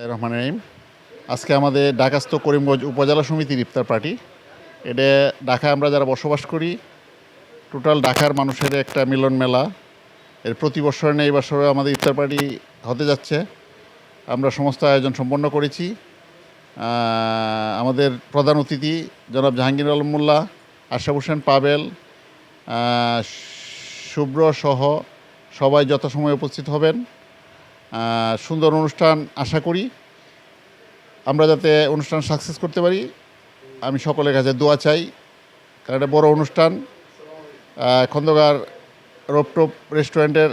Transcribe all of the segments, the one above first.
রহমান রহিম। আজকে আমাদের ঢাকাস্থ করিমগঞ্জ উপজেলা সমিতির ইফতার পার্টি। এটা ঢাকায় আমরা যারা বসবাস করি টোটাল ঢাকার মানুষের একটা মিলন মেলা। এর প্রতি বছর নেই, এই বছরে আমাদের ইফতার পার্টি হতে যাচ্ছে। আমরা সমস্ত আয়োজন সম্পন্ন করেছি। আমাদের প্রধান অতিথি জনাব জাহাঙ্গীর আলম মোল্লা, আশরাফ হোসেন পাবেল, শুভ্র সহ সবাই যথাসময়ে উপস্থিত হবেন। সুন্দর অনুষ্ঠান আশা করি। আমরা যাতে অনুষ্ঠান সাকসেস করতে পারি আমি সকলের কাছে দোয়া চাই, কারণ এটা বড় অনুষ্ঠান। খন্দকার রোপটপ রেস্টুরেন্টের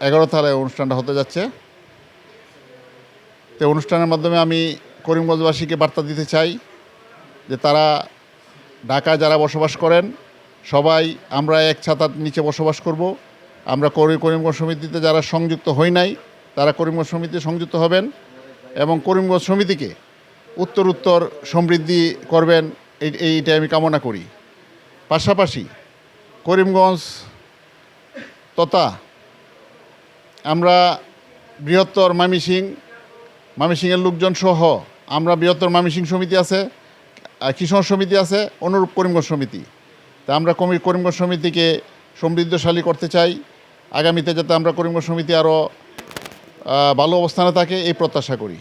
11 তলায় অনুষ্ঠানটা হতে যাচ্ছে। তো অনুষ্ঠানের মাধ্যমে আমি করিমগঞ্জবাসীকে বার্তা দিতে চাই যে তারা ঢাকায় যারা বসবাস করেন সবাই আমরা এক ছাতার নিচে বসবাস করব। আমরা করিমগঞ্জ সমিতিতে যারা সংযুক্ত হই নাই তারা করিমগঞ্জ সমিতিতে সংযুক্ত হবেন এবং করিমগঞ্জ সমিতিকে উত্তর সমৃদ্ধি করবেন, এইটাই আমি কামনা করি। পাশাপাশি করিমগঞ্জ তথা আমরা বৃহত্তর ময়মনসিংহের লোকজন সহ আমরা বৃহত্তর ময়মনসিংহ সমিতি আছে, কিশোর সমিতি আছে, অনুরূপ করিমগঞ্জ সমিতি। তা আমরা করিমগঞ্জ সমিতিকে সমৃদ্ধশালী করতে চাই। আগামীতে যাতে আমরা করিমগঞ্জ সমিতি আরও ভালো অবস্থানে থাকে এই প্রত্যাশা করি।